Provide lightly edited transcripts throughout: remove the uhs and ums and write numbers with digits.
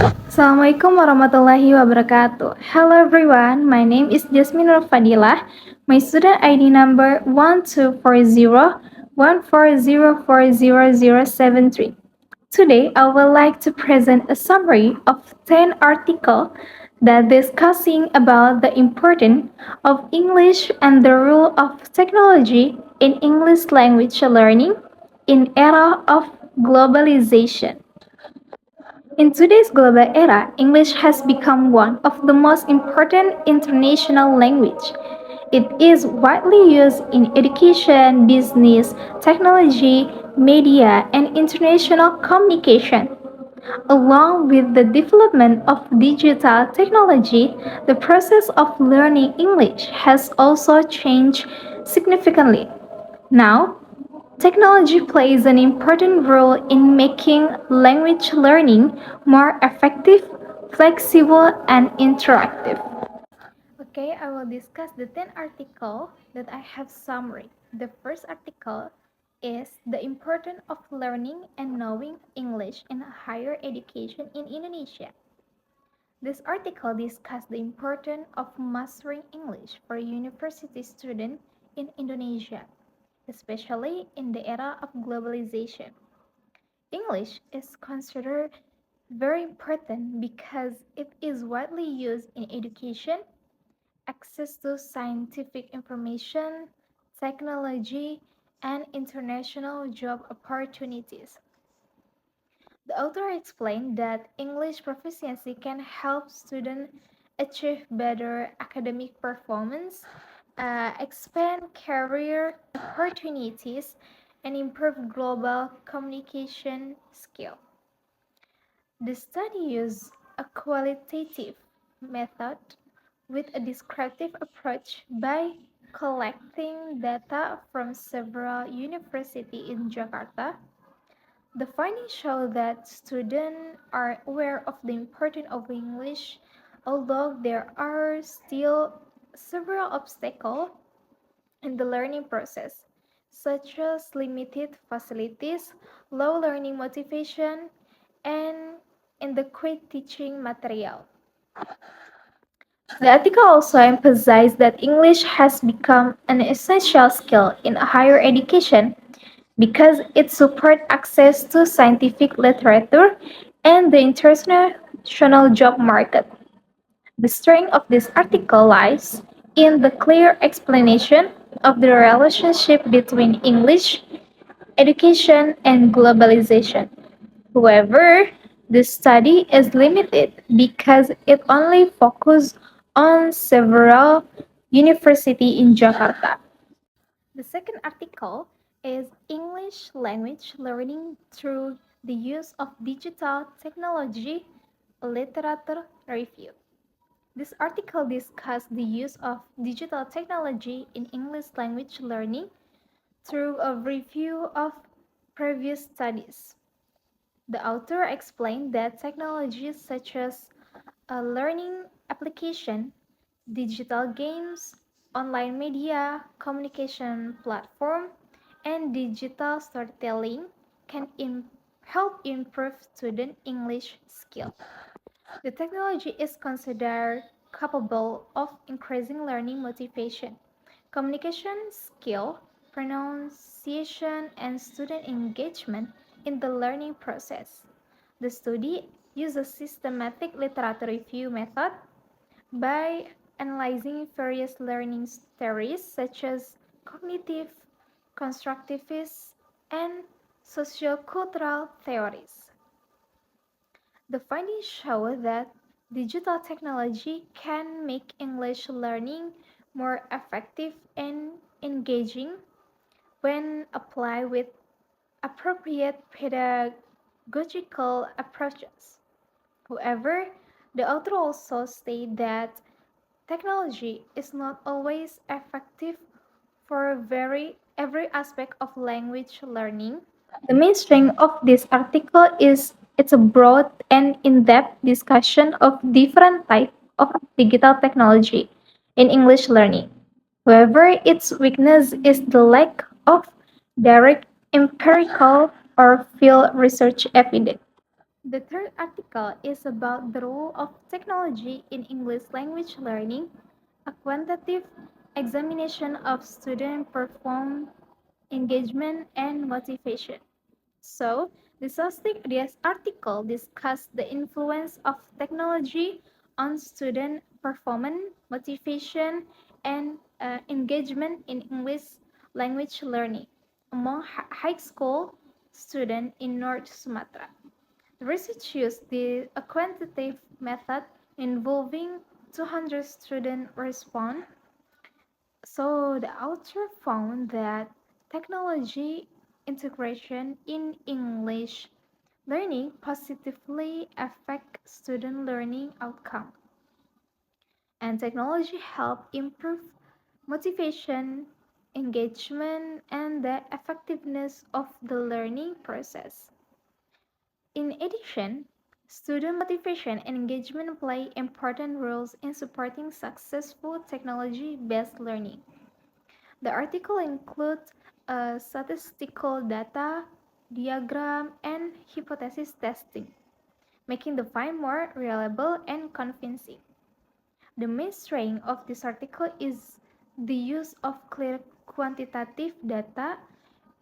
Assalamualaikum warahmatullahi wabarakatuh. Hello everyone, my name is Jasmin Fadhilah. My student ID number 124014040073. Today, I would like to present a summary of 10 articles that discussing about the importance of English and the role of technology in English language learning in era of globalization. In today's global era, English has become one of the most important international languages. It is widely used in education, business, technology, media, and international communication. Along with the development of digital technology, the process of learning English has also changed significantly. Now, technology plays an important role in making language learning more effective, flexible, and interactive. Okay, I will discuss the 10 articles that I have summary. The first article is the importance of learning and knowing English in higher education in Indonesia. This article discusses the importance of mastering English for university students in Indonesia, especially in the era of globalization. English is considered very important because it is widely used in education, access to scientific information, technology, and international job opportunities. The author explained that English proficiency can help students achieve better academic performance, expand career opportunities, and improve global communication skill. The study used a qualitative method with a descriptive approach by collecting data from several universities in Jakarta. The findings show that students are aware of the importance of English, although there are still several obstacles in the learning process, such as limited facilities, low learning motivation, and inadequate teaching material. The article also emphasized that English has become an essential skill in higher education because it supports access to scientific literature and the international job market. The strength of this article lies in the clear explanation of the relationship between English, education, and globalization. However, the study is limited because it only focuses on several universities in Jakarta. The second article is English language learning through the use of digital technology, literature review. This article discusses the use of digital technology in English language learning through a review of previous studies. The author explained that technologies such as a learning application, digital games, online media, communication platform, and digital storytelling can help improve student English skill. The technology is considered capable of increasing learning motivation, communication skill, pronunciation, and student engagement in the learning process. The study used a systematic literature review method by analyzing various learning theories such as cognitive, constructivist, and sociocultural theories. The findings show that digital technology can make English learning more effective and engaging when applied with appropriate pedagogical approaches. However, the author also stated that technology is not always effective for every aspect of language learning. The main strength of this article is it's a broad and in-depth discussion of different types of digital technology in English learning. However, its weakness is the lack of direct empirical or field research evidence. The third article is about the role of technology in English language learning, a quantitative examination of student performance, engagement, and motivation. So, this article discussed the influence of technology on student performance, motivation, and engagement in English language learning among high school students in North Sumatra. The research used a quantitative method involving 200 students respond. So the author found that technology integration in English learning positively affect student learning outcome, and technology help improve motivation, engagement, and the effectiveness of the learning process. In addition, student motivation and engagement play important roles in supporting successful technology-based learning. The article includes statistical data, diagram, and hypothesis testing, making the find more reliable and convincing. The main strength of this article is the use of clear quantitative data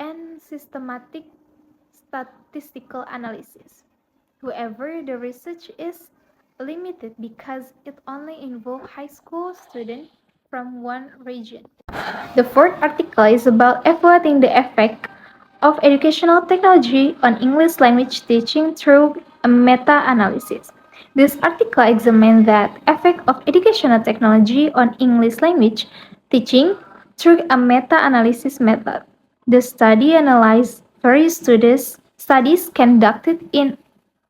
and systematic statistical analysis. However, the research is limited because it only involves high school students from one region. The fourth article is about evaluating the effect of educational technology on English language teaching through a meta-analysis. This article examines the effect of educational technology on English language teaching through a meta-analysis method. The study analyzed various studies conducted in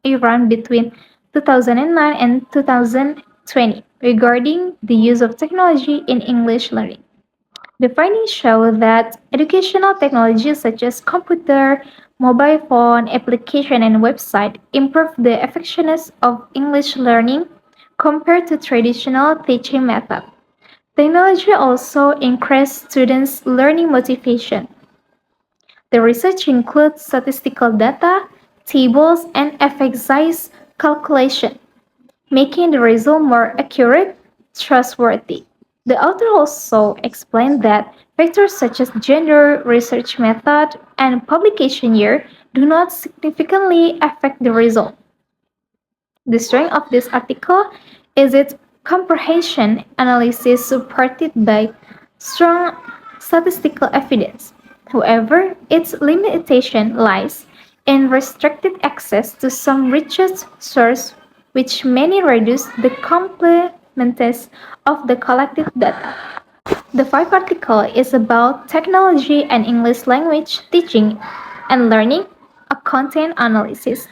Iran between 2009 and 2020 regarding the use of technology in English learning. The findings show that educational technologies such as computer, mobile phone, application, and website improve the effectiveness of English learning compared to traditional teaching methods. Technology also increases students' learning motivation. The research includes statistical data, tables, and effect size calculation, making the result more accurate, trustworthy. The author also explained that factors such as gender, research method, and publication year do not significantly affect the result. The strength of this article is its comprehension analysis supported by strong statistical evidence. However, its limitation lies in restricted access to some richest sources, which may reduce the completeness of the collected data. The fifth article is about technology and English language teaching and learning, a content analysis.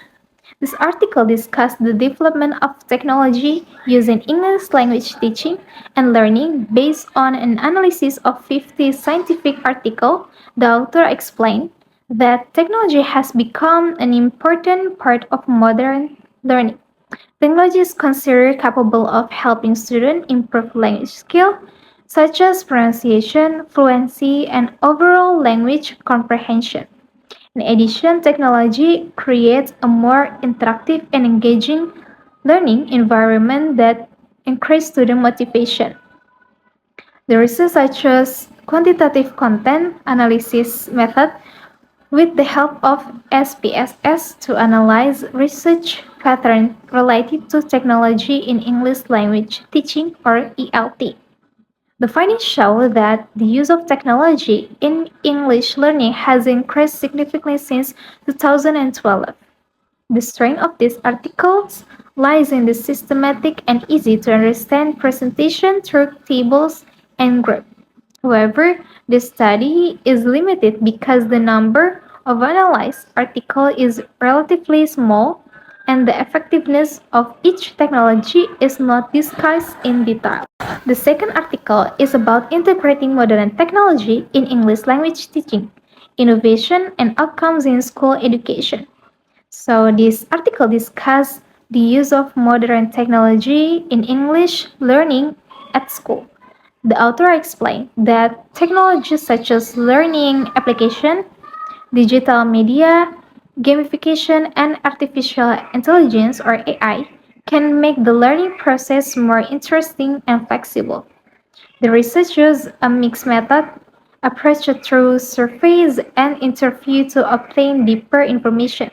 This article discussed the development of technology used in English language teaching and learning based on an analysis of 50 scientific articles. The author explained that technology has become an important part of modern learning. Technology is considered capable of helping students improve language skills such as pronunciation, fluency, and overall language comprehension. In addition, technology creates a more interactive and engaging learning environment that increases student motivation. The research such as quantitative content analysis method with the help of SPSS to analyze research patterns related to technology in English language teaching or ELT. The findings show that the use of technology in English learning has increased significantly since 2012. The strength of these articles lies in the systematic and easy to understand presentation through tables and graphs. However, the study is limited because the number of analyzed articles is relatively small and the effectiveness of each technology is not discussed in detail. The second article is about integrating modern technology in English language teaching, innovation, and outcomes in school education. So, this article discusses the use of modern technology in English learning at school. The author explained that technologies such as learning application, digital media, Gamification and artificial intelligence or AI can make the learning process more interesting and flexible. The research used a mixed method approach through surveys and interview to obtain deeper information.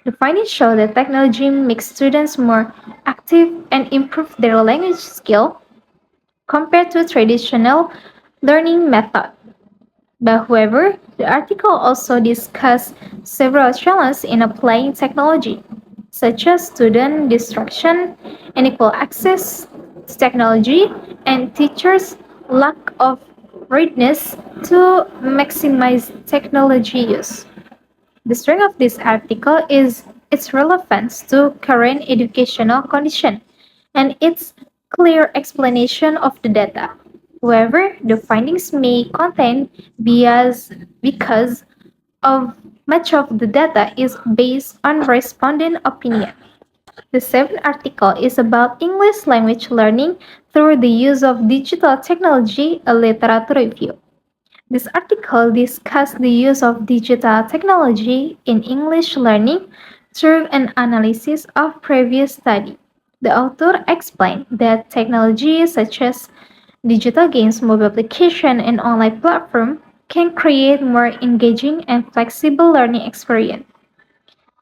The findings show that technology makes students more active and improve their language skill compared to traditional learning methods. But however, the article also discussed several challenges in applying technology, such as student distraction, unequal access to technology, and teachers' lack of readiness to maximize technology use. The strength of this article is its relevance to current educational conditions and its clear explanation of the data. However, the findings may contain bias because of much of the data is based on respondent opinion. The seventh article is about English language learning through the use of digital technology, a literature review. This article discusses the use of digital technology in English learning through an analysis of previous study. The author explained that technology such as digital games, mobile application, and online platform can create more engaging and flexible learning experience.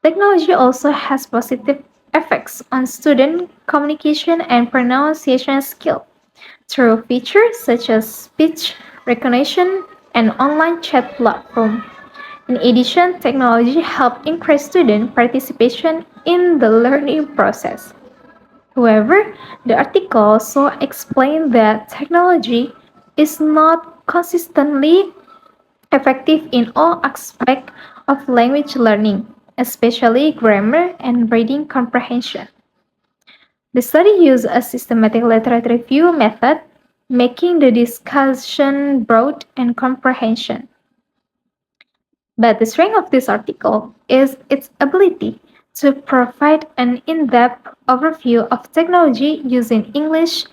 Technology also has positive effects on student communication and pronunciation skills through features such as speech recognition and online chat platform. In addition, technology helps increase student participation in the learning process. However, the article also explained that technology is not consistently effective in all aspects of language learning, especially grammar and reading comprehension. The study used a systematic literature review method, making the discussion broad and comprehension. But the strength of this article is its ability to provide an in-depth overview of technology using English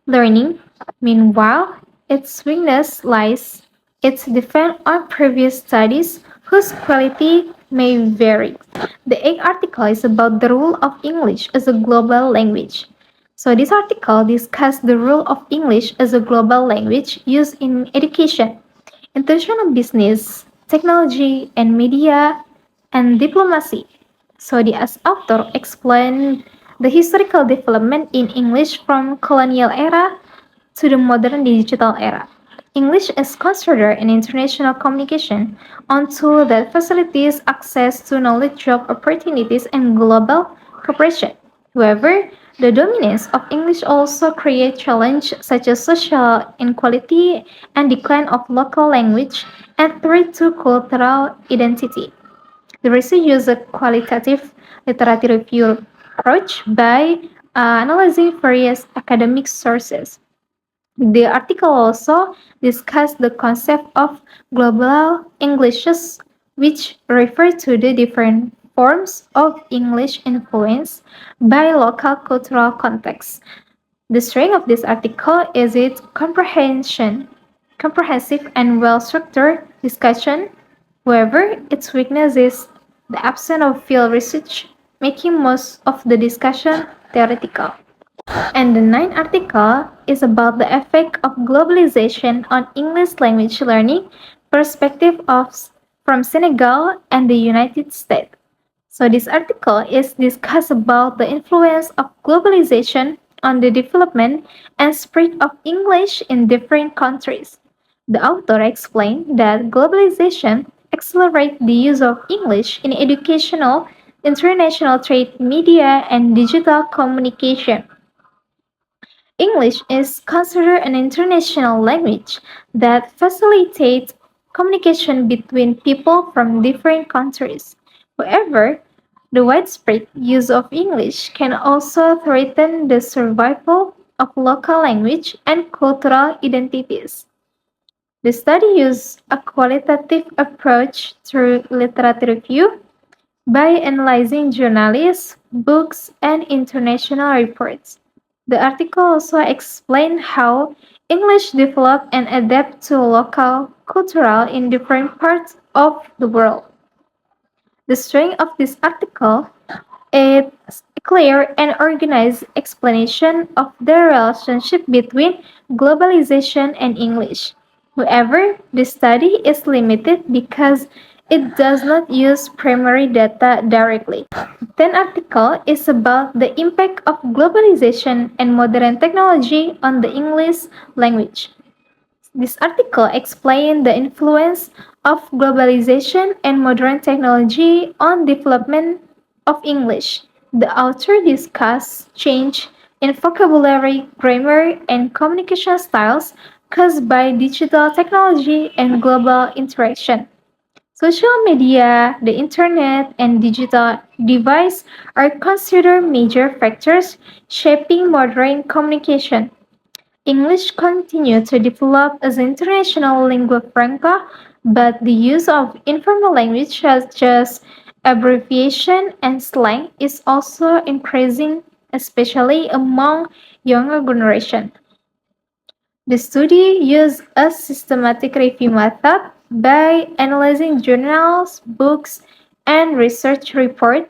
learning. Meanwhile, its weakness lies its depend on previous studies whose quality may vary. The eighth article is about the role of English as a global language. So this article discusses the role of English as a global language used in education, international business, technology, and media and diplomacy. So the as author explained the historical development in English from colonial era to the modern digital era. English is considered an international communication on tool that facilitates access to knowledge job opportunities and global cooperation. However, the dominance of English also creates challenges such as social inequality and decline of local language and threat to cultural identity. The research uses a qualitative literature review approach by analyzing various academic sources. The article also discussed the concept of global Englishes, which refer to the different forms of English influence by local cultural contexts. The strength of this article is its comprehensive and well-structured discussion. However, its weakness is the absence of field research, making most of the discussion theoretical. And the ninth article is about the effect of globalization on English language learning perspective from Senegal and the United States. So this article is discuss about the influence of globalization on the development and spread of English in different countries. The author explained that globalization accelerates the use of English in educational, international trade, media, and digital communication. English is considered an international language that facilitates communication between people from different countries. However, the widespread use of English can also threaten the survival of local language and cultural identities. The study used a qualitative approach through literature review by analyzing journalists, books, and international reports. The article also explained how English developed and adapted to local cultural in different parts of the world. The strength of this article is a clear and organized explanation of the relationship between globalization and English. However, the study is limited because it does not use primary data directly. The article is about the impact of globalization and modern technology on the English language. This article explains the influence of globalization and modern technology on development of English. The author discusses change in vocabulary, grammar, and communication styles caused by digital technology and global interaction. Social media, the internet, and digital devices are considered major factors shaping modern communication. English continued to develop as an international lingua franca, but the use of informal language such as abbreviation and slang is also increasing, especially among younger generation. The study used a systematic review method by analyzing journals, books, and research reports.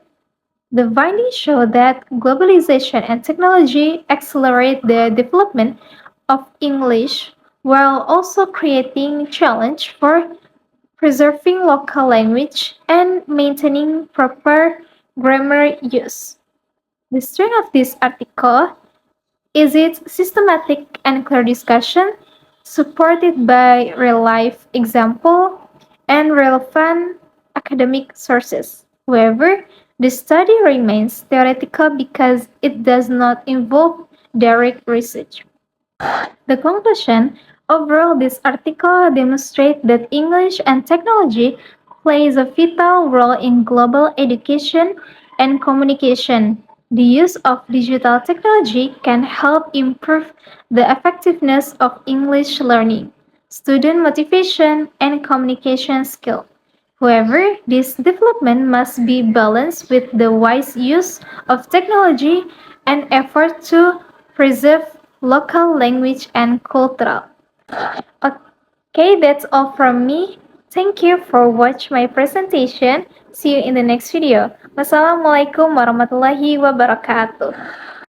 The findings show that globalization and technology accelerate the development of English while also creating challenge for preserving local language and maintaining proper grammar use. The strength of this article is its systematic and clear discussion, supported by real-life example and relevant academic sources. However, the study remains theoretical because it does not involve direct research. The conclusion: overall, this article demonstrates that English and technology plays a vital role in global education and communication. The use of digital technology can help improve the effectiveness of English learning, student motivation, and communication skill. However, this development must be balanced with the wise use of technology and effort to preserve local language and culture. Okay, that's all from me. Thank you for watching my presentation. See you in the next video. Wassalamualaikum warahmatullahi wabarakatuh.